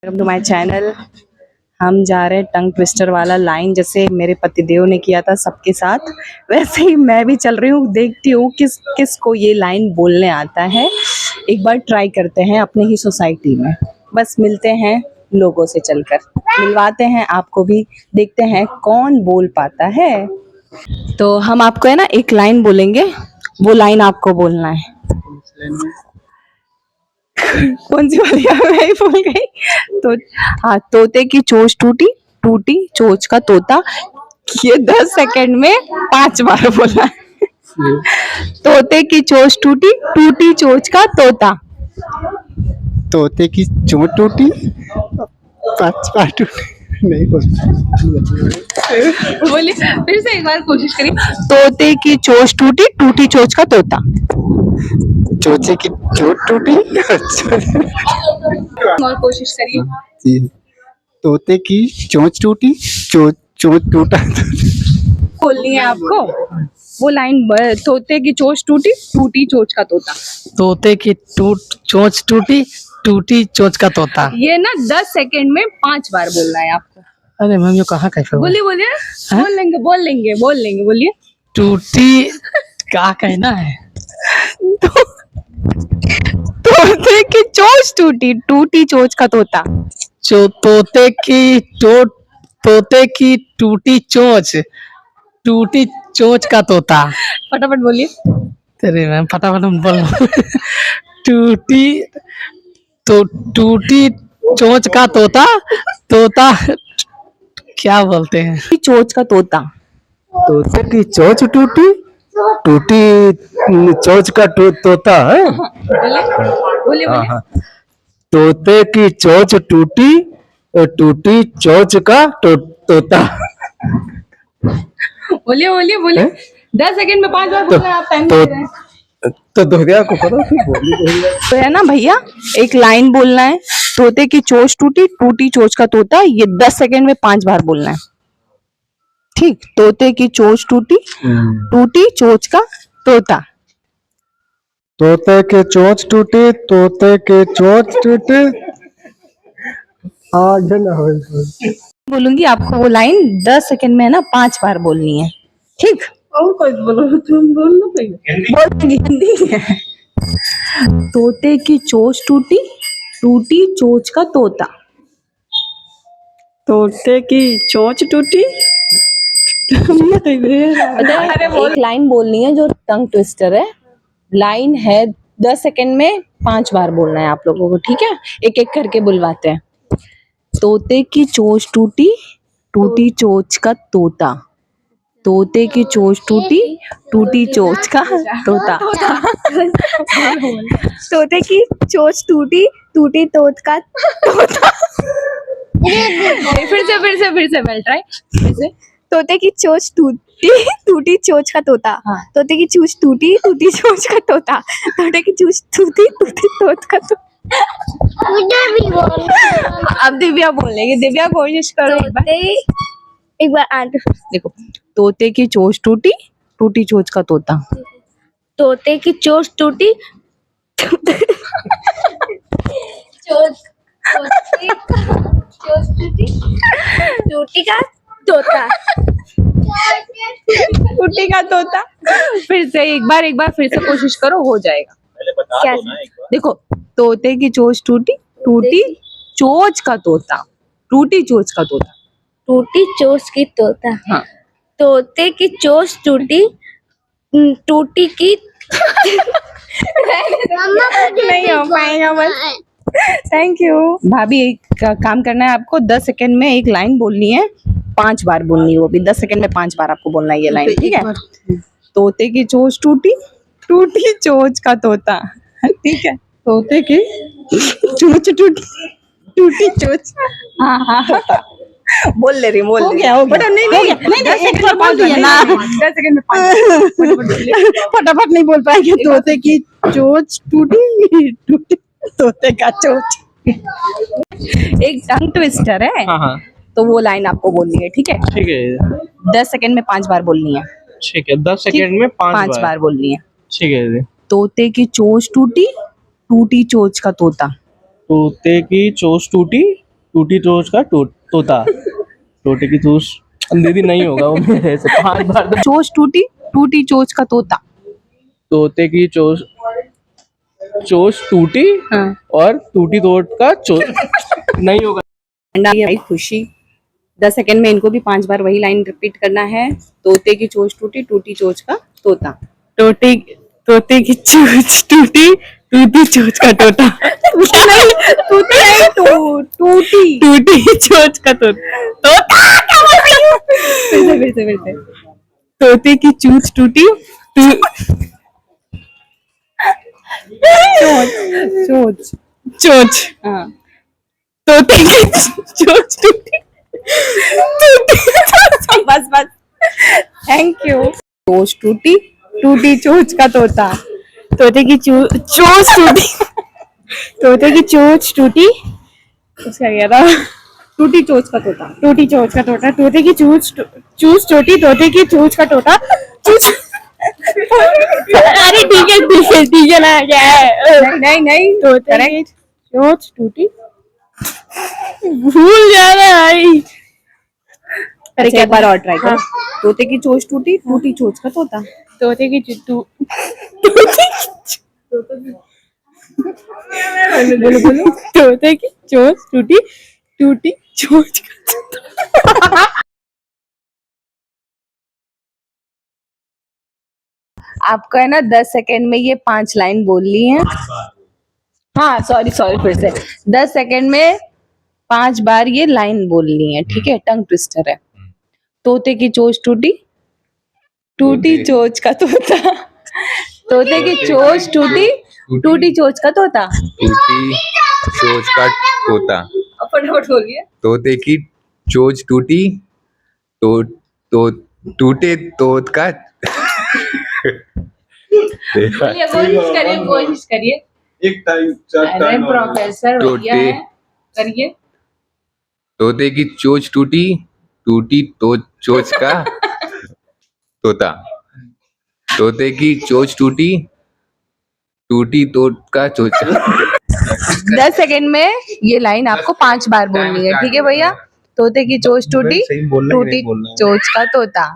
Welcome to my channel. हम जा रहे हैं टंग ट्विस्टर वाला लाइन, जैसे मेरे पतिदेव ने किया था सबके साथ, वैसे ही मैं भी चल रही हूँ। देखती हूँ किस किस को ये लाइन बोलने आता है। एक बार ट्राई करते हैं अपने ही सोसाइटी में। बस मिलते हैं लोगों से, चलकर मिलवाते हैं आपको भी, देखते हैं कौन बोल पाता है। तो हम आपको है ना एक लाइन बोलेंगे, वो लाइन आपको बोलना है। कौन सी वाली मैं ही भूल गई। तो हाँ, तोते की चोंच टूटी, टूटी चोंच का तोता। ये 10 सेकंड में 5 बार बोला है। तोते की चोंच टूटी, टूटी चोंच का तोता। तोते की चोट टूटी, 5 बार टूटी। नहीं बोल बोलिए फिर से एक बार कोशिश करिए। तोते की चोंच टूटी, टूटी चोंच का तोता। चोचे की चोट टूटी। और कोशिश करिए। जी। तोते की चोंच टूटी, चोंच टूटा। बोलनी है आपको वो लाइन। तोते की चोंच टूटी, टूटी चोंच का तोता। तोते की चोंच टूटी, टूटी चोंच का तोता। ये ना 10 सेकंड में 5 बार बोलना है आपको। अरे मैम ये कहाँ कैसे हुआ? बोलिए बोलिए। बोल लेंगे बोलिए। टूटी क्या कहना है? तोते की चोंच टूटी, टूटी चोंच का तोता। तोते की टूटी चोंच, टूटी चोंच का तोता। फटाफट बोलिए। तेरे मैम फटाफट बोलो। टूटी टूटी चोंच का तोता, तोता क्या बोलते हैं? चोंच का तोता। तोते की चोंच टूटी, टूटी चोंच का तोता है। बोलिए हाँ बोलिए। हाँ। तोते की चोंच टूटी, टूटी चोंच का तोता। बोलिए। 10 सेकंड में 5 बार बोलना है, आप टाइम दे रहे हैं। तो दोहरिया को करो फिर बोली। तो है ना भैया, एक लाइन बोलना है। तोते की चोंच टूटी, टूटी चोंच का तोता। ये 10 सेकंड में 5 बार बोलना है, ठीक? तोते की चोंच टूटी, टूटी चोंच का तोता। तोते के चोंच टूटी, तोते के चोंच टूटी। आज ना हो बोलूंगी आपको वो लाइन 10 सेकंड में है ना 5 बार बोलनी है, ठीक? और कोई बोलो, तुम बोल लो बोलेंगे, हिंदी है। तोते की चोंच टूटी, टूटी चोंच का तोता। तोते की चोंच टूटी। एक लाइन बोलनी है जो टंग ट्विस्टर है। लाइन है 10 सेकंड में 5 बार बोलना है आप लोगों को, ठीक है? एक एक करके बुलवाते हैं। तोते की चोंच टूटी, टूटी चोंच का तोता। तोते की चोंच टूटी, टूटी चोंच का तोता। तोते की चोंच टूटी, टूटी तोत का तोता। फिर से वेल ट्राई। फिर से। तोते की चोंच टूटी, टूटी चोंच का तोता। हाँ। तोते की चूंच टूटी, टूटी चोंच का तोता। तोते की चूंच टूटी, टूटी तोत का तोता। अब दिव्या बोलेगी। दिव्या कोशिश करो एक बार। एक बार आगे देखो, तोते की चोंच टूटी, टूटी चोंच का तोता। तोते की चोंच टूटी, टूटी का तोता। टूटी का तोता। फिर से एक बार फिर से कोशिश करो, हो जाएगा। क्या? देखो, तोते की चोंच टूटी, टूटी चोंच का तोता। टूटी चोंच का तोता। टूटी चोंच की तोता। हाँ। तोते की चोंच टूटी, टूटी की नहीं हो पाएगा बस। थैंक यू भाभी। एक काम करना है आपको, 10 सेकंड में एक लाइन बोलनी है, 5 बार बोलनी है, वो भी 10 सेकंड में 5 बार आपको बोलना है ये लाइन, ठीक है? तोते की चोंच टूटी, टूटी चोंच का तोता। ठीक है? तोते की चोंच टूटी, टूटी चोंच। हाँ हाँ बोल ले रही, बोल ले रही। नहीं 10 सेकंड में 5 बार ना, 10 सेकंड में 5 फटाफट नहीं बोल पाएंगे। तोते की चोंच टूटी, टूटी तोते का चोंच। एक टंग ट्विस्टर है। हाँ तो वो लाइन आपको बोलनी है, ठीक है? ठीक है 10 सेकंड में 5 बार बोलनी है। ठीक है 10 सेकंड में 5 बार बोलनी है। ठीक है दीदी। तोते की चोंच टूटी, टूटी चोंच का तोता। तोते की चोंच टूटी, टूटी चोच का तोता, तोते की चोच दीदी नहीं होगा वो मेरे से 5 बार तो चोच टूटी, टूटी चोच का तोता। तोते की चोच चोच टूटी हाँ। और टूटी तोत का चोच नहीं होगा। भाई खुशी 10 सेकंड में इनको भी 5 बार वही लाइन रिपीट करना है। तोते की चोच टूटी, टूटी चोच का तोता। तोते की चोच टूटी, टूटी चोच का तोता। टूटी चोच का तोता। फिर से। तोते की चोच टूटी, चोच। चोच। हाँ। तोते की चोच टूटी, बस। Thank you. चोच टूटी, टूटी चोच का तोता। तोते की चोच टूटी, तोते की चोच टूटी, उसका क्या था? टूटी चोच का तोता। टूटी चोच का तोता। तोते की चूच टूटी, तोते की चोच का तोता। चूच। अरे ठीक है ना, क्या है? नहीं तोते की चोच टूटी, भूल जा रहा है। अरे एक बार और ट्राई करो। तोते की चोच टूटी, टूटी चोच का तोता। तोते की बोलो तोते की चोच टूटी, टूटी चोच का तोता। आपको है ना 10 सेकंड में ये 5 लाइन बोलनी है। हाँ सॉरी फिर से 10 सेकंड में 5 बार ये लाइन बोलनी है, ठीक है? टंग ट्विस्टर है। तोते की चोच टूटी, टूटी चोच का तोता। तोते की चोच टूटी, टूटी चोच का तोता। टूटी चोच का तोता। फटाफट बोलिए। तोते की चोच टूटी, तो टूटे तोत का कोशिश करिए। एक टाइम अरे प्रोफेसर भैया है, करिए। तोते की चोच टूटी, टूटी तो चोच का तोता। तोते की चोच टूटी, टूटी तोत का चोचा। 10 सेकंड में ये लाइन आपको 5 बार बोलनी है, ठीक है भैया? तोते की चोच टूटी, टूटी चोच का तोता।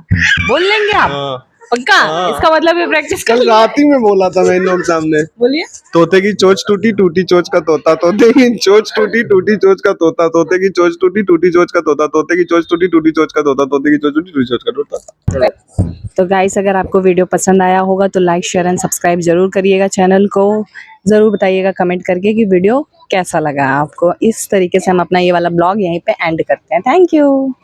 बोल लेंगे आप? पक्का? इसका मतलब ये प्रैक्टिस कर कल रात ही में बोला था मैं इन लोग सामने। बोलिए। तोते की चोच टूटी, टूटी चोच का तोता। तोते की चोच टूटी, टूटी चोच का तोता। तोते की चोच टूटी, टूटी चोच का तोता। तोते की चोच टूटी, टूटी चोच का तोता। तोते की चोच टूटी, टूटी चोच का तोता। तो गाइस अगर आपको वीडियो पसंद आया होगा तो लाइक शेयर एंड सब्सक्राइब जरूर करिएगा चैनल को। जरूर बताइएगा कमेंट करके कि वीडियो कैसा लगा आपको। इस तरीके से हम अपना ये वाला ब्लॉग यहीं पे एंड करते हैं। Thank you.